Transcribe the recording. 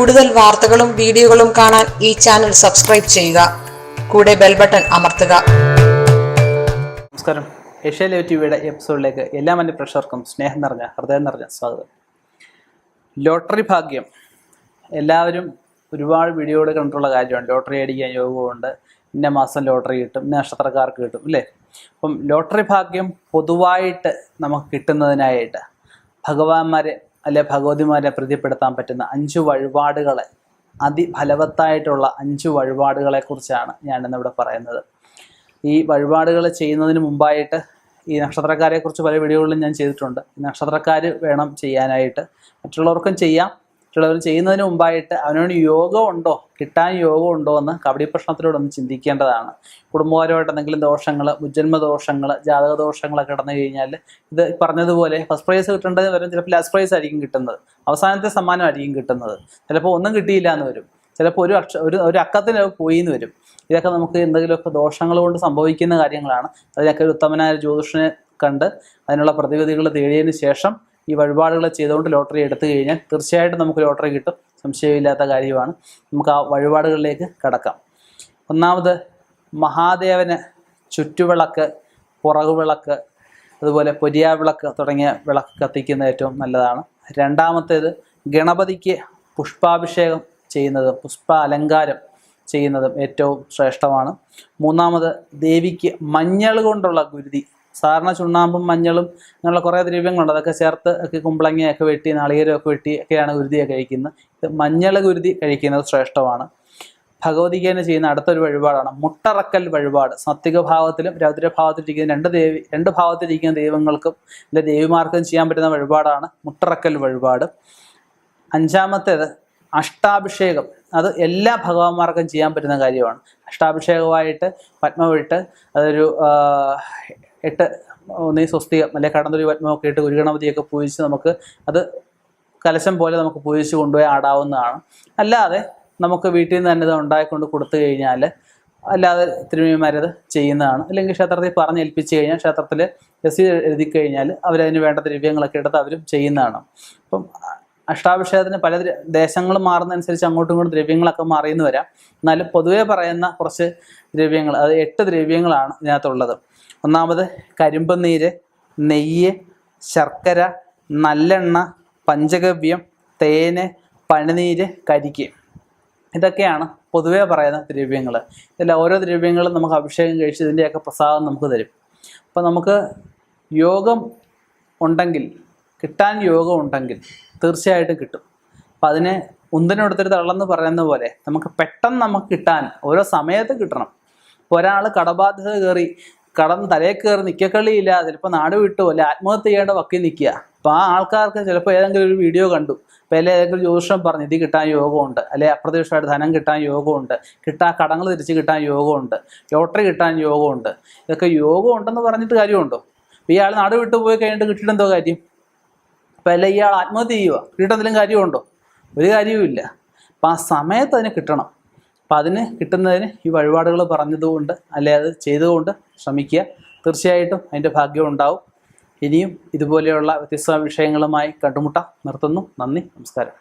കൂടുതൽ വാർത്തകളും വീഡിയോകളും കാണാൻ ഈ ചാനൽ സബ്സ്ക്രൈബ് ചെയ്യുക. കൂടെ ബെൽ ബട്ടൺ അമർത്തുക. നമസ്കാരം. ഏഷ്യ ലൈവ് ടിവിയുടെ എപ്പിസോഡിലേക്ക് എല്ലാ മറ്റ് പ്രേക്ഷകർക്കും സ്നേഹം നിറഞ്ഞ ഹൃദയം നിറഞ്ഞ സ്വാഗതം. ലോട്ടറി ഭാഗ്യം എല്ലാവരും ഒരുപാട് വീഡിയോകൾ കണ്ടിട്ടുള്ള കാര്യമാണ്. ലോട്ടറി അടിക്കാൻ യോഗമുണ്ട്, ഇന്ന മാസം ലോട്ടറി കിട്ടും, ഇന്ന നക്ഷത്രക്കാർക്ക് കിട്ടും, അല്ലേ? അപ്പം ലോട്ടറി ഭാഗ്യം പൊതുവായിട്ട് നമുക്ക് കിട്ടുന്നതിനായിട്ട് ഭഗവാന്മാരെ അല്ലെ ഭഗവതിമാരെ പ്രീതിപ്പെടുത്താൻ പറ്റുന്ന 5 വഴിപാടുകളെ, അതിഫലവത്തായിട്ടുള്ള 5 വഴിപാടുകളെ കുറിച്ചാണ് ഞാനിന്നിവിടെ പറയുന്നത്. ഈ വഴിപാടുകൾ ചെയ്യുന്നതിന് മുമ്പായിട്ട് ഈ നക്ഷത്രക്കാരെ കുറിച്ച് പല വീഡിയോകളിലും ഞാൻ ചെയ്തിട്ടുണ്ട്. നക്ഷത്രക്കാർ വേണം ചെയ്യാനായിട്ട്. മറ്റുള്ളവർക്കും ചെയ്യാം. മറ്റുള്ളവർ ചെയ്യുന്നതിന് മുമ്പായിട്ട് അവനോട് യോഗം ഉണ്ടോ, കിട്ടാൻ യോഗം ഉണ്ടോ എന്ന് കബഡി പ്രശ്നത്തിലൂടെ ഒന്ന് ചിന്തിക്കേണ്ടതാണ്. കുടുംബപരമായിട്ട് എന്തെങ്കിലും ദോഷങ്ങൾ, മുജ്ജന്മ ദോഷങ്ങൾ, ജാതക ദോഷങ്ങളൊക്കെ കിടന്നു കഴിഞ്ഞാൽ ഇത് പറഞ്ഞതുപോലെ ഫസ്റ്റ് പ്രൈസ് കിട്ടേണ്ടത് വരും, ചിലപ്പോൾ ലാസ്റ്റ് പ്രൈസ് ആയിരിക്കും കിട്ടുന്നത്, അവസാനത്തെ സമ്മാനമായിരിക്കും കിട്ടുന്നത്. ചിലപ്പോൾ ഒന്നും കിട്ടിയില്ല എന്ന് വരും, ചിലപ്പോൾ ഒരു അക്കത്തിന് പോയി എന്ന് വരും. ഇതൊക്കെ നമുക്ക് എന്തെങ്കിലുമൊക്കെ ദോഷങ്ങൾ കൊണ്ട് സംഭവിക്കുന്ന കാര്യങ്ങളാണ്. അതിനൊക്കെ ഒരു ഉത്തമനായ ജ്യോതിഷനെ കണ്ട് അതിനുള്ള പ്രതിവിധികൾ തേടിയതിന് ശേഷം ഈ വഴിപാടുകൾ ചെയ്തുകൊണ്ട് ലോട്ടറി എടുത്തു കഴിഞ്ഞാൽ തീർച്ചയായിട്ടും നമുക്ക് ലോട്ടറി കിട്ടും, സംശയമില്ലാത്ത കാര്യമാണ്. നമുക്ക് ആ വഴിപാടുകളിലേക്ക് കടക്കാം. ഒന്നാമത് മഹാദേവന് ചുറ്റുവിളക്ക്, പുറകുവിളക്ക്, അതുപോലെ പൊരിയാവിളക്ക് തുടങ്ങിയ വിളക്ക് കത്തിക്കുന്നത് ഏറ്റവും നല്ലതാണ്. രണ്ടാമത്തേത് ഗണപതിക്ക് പുഷ്പാഭിഷേകം ചെയ്യുന്നതും പുഷ്പ അലങ്കാരം ചെയ്യുന്നതും ഏറ്റവും ശ്രേഷ്ഠമാണ്. മൂന്നാമത് ദേവിക്ക് മഞ്ഞൾ കൊണ്ടുള്ള ഗുരുതി, സാധാരണ ചുണ്ണാമ്പും മഞ്ഞളും അങ്ങനെയുള്ള കുറേ ദ്രവ്യങ്ങളുണ്ട്, അതൊക്കെ ചേർത്ത് ഒക്കെ കുമ്പളങ്ങയൊക്കെ വെട്ടി നാളികേരമൊക്കെ വെട്ടി ഒക്കെയാണ് ഗുരുതിയെ കഴിക്കുന്നത്. ഇത് മഞ്ഞൾ ഗുരുതി കഴിക്കുന്നത് ശ്രേഷ്ഠമാണ്. ഭഗവതിക്ക് തന്നെ ചെയ്യുന്ന അടുത്തൊരു വഴിപാടാണ് മുട്ടറക്കൽ വഴിപാട്. സാത്വിക ഭാവത്തിലും രൗദ്രഭാവത്തിലിരിക്കുന്ന രണ്ട് ഭാവത്തിലിരിക്കുന്ന ദൈവങ്ങൾക്കും അല്ലെ ദേവിമാർക്കും ചെയ്യാൻ പറ്റുന്ന വഴിപാടാണ് മുട്ടറക്കൽ വഴിപാട്. അഞ്ചാമത്തേത് അഷ്ടാഭിഷേകം. അത് എല്ലാ ഭഗവാന്മാർക്കും ചെയ്യാൻ പറ്റുന്ന കാര്യമാണ്. അഷ്ടാഭിഷേകമായിട്ട് പത്മവിട്ട് അതൊരു 8 ഒന്നീ സ്വസ്തികം അല്ലെ കടന്നൊരു പത്മമൊക്കെ ഇട്ട് ഗുരുഗണപതിയൊക്കെ പൂജിച്ച് നമുക്ക് അത് കലശം പോലെ നമുക്ക് പൂജിച്ച് കൊണ്ടുപോയി ആടാവുന്നതാണ്. അല്ലാതെ നമുക്ക് വീട്ടിൽ നിന്ന് തന്നെ ഇത് ഉണ്ടായിക്കൊണ്ട് കൊടുത്തു കഴിഞ്ഞാൽ അല്ലാതെ തിരുമേനിമാരത് ചെയ്യുന്നതാണ്. അല്ലെങ്കിൽ ക്ഷേത്രത്തിൽ പറഞ്ഞേൽപ്പിച്ച് കഴിഞ്ഞാൽ ക്ഷേത്രത്തിൽ രസീത് എഴുതി കഴിഞ്ഞാൽ അവരതിന് വേണ്ട ദ്രവ്യങ്ങളൊക്കെ എടുത്ത് അവരും ചെയ്യുന്നതാണ്. അപ്പം അഷ്ടാഭിഷേകത്തിന് പല ദേശങ്ങൾ മാറുന്നതനുസരിച്ച് അങ്ങോട്ടും ഇങ്ങോട്ടും ദ്രവ്യങ്ങളൊക്കെ മാറിയെന്ന് വരാം. എന്നാലും പൊതുവെ പറയുന്ന കുറച്ച് ദ്രവ്യങ്ങൾ, അത് 8 ദ്രവ്യങ്ങളാണ് ഇതിനകത്തുള്ളത്. ഒന്നാമത് കരിമ്പുനീര്, നെയ്യ്, ശർക്കര, നല്ലെണ്ണ, പഞ്ചഗവ്യം, തേന്, പനിനീര്, കരിക്ക്. ഇതൊക്കെയാണ് പൊതുവെ പറയുന്ന ദ്രവ്യങ്ങൾ. ഇതിൽ ഓരോ ദ്രവ്യങ്ങളും നമുക്ക് അഭിഷേകം കഴിച്ച് ഇതിൻ്റെയൊക്കെ പ്രസാദം നമുക്ക് തരും. അപ്പം നമുക്ക് യോഗം ഉണ്ടെങ്കിൽ, കിട്ടാൻ യോഗം ഉണ്ടെങ്കിൽ തീർച്ചയായിട്ടും കിട്ടും. അപ്പം അതിനെ ഉന്തിനെടുത്തൊരു തള്ളെന്ന് പറയുന്ന പോലെ നമുക്ക് പെട്ടെന്ന് നമുക്ക് കിട്ടാൻ ഓരോ സമയത്ത് കിട്ടണം. ഇപ്പോൾ ഒരാൾ കടബാധ്യത കയറി തലയിൽ കയറി നിൽക്കക്കളിയില്ല, ചിലപ്പോൾ നാട് വിട്ടു അല്ലെ ആത്മഹത്യ ചെയ്യേണ്ട വക്കിൽ നിൽക്കുക. അപ്പോൾ ആ ആൾക്കാർക്ക് ചിലപ്പോൾ ഏതെങ്കിലും ഒരു വീഡിയോ കണ്ടു, അപ്പോൾ അല്ലെ ഏതെങ്കിലും ജ്യോതിഷം പറഞ്ഞു ഇത് കിട്ടാൻ യോഗമുണ്ട്, അല്ലെ അപ്രതീക്ഷിതമായിട്ട് ധനം കിട്ടാൻ യോഗമുണ്ട്, കടങ്ങൾ തിരിച്ച് കിട്ടാൻ യോഗമുണ്ട്, ലോട്ടറി കിട്ടാൻ യോഗമുണ്ട്, ഇതൊക്കെ യോഗം ഉണ്ടെന്ന് പറഞ്ഞിട്ട് കാര്യമുണ്ടോ? അപ്പോൾ ഇയാൾ നാട് വിട്ടു പോയി കഴിഞ്ഞിട്ട് കിട്ടിയിട്ടെന്തോ കാര്യം? അപ്പം അല്ല ഇയാൾ ആത്മഹത്യ ചെയ്യുക, കിട്ടിയിട്ടെന്തെങ്കിലും കാര്യമുണ്ടോ? ഒരു കാര്യവുമില്ല. അപ്പം ആ സമയത്ത് അതിന് കിട്ടണം. അപ്പം അതിന് കിട്ടുന്നതിന് ഈ വഴിപാടുകൾ പറഞ്ഞതുകൊണ്ട് അല്ലെ അത് ചെയ്തുകൊണ്ട് ശ്രമിക്കുക. തീർച്ചയായിട്ടും അതിൻ്റെ ഭാഗ്യം ഉണ്ടാവും. ഇനിയും ഇതുപോലെയുള്ള വ്യത്യസ്ത വിഷയങ്ങളുമായി കണ്ടുമുട്ടാം. നിർത്തുന്നു. നന്ദി, നമസ്കാരം.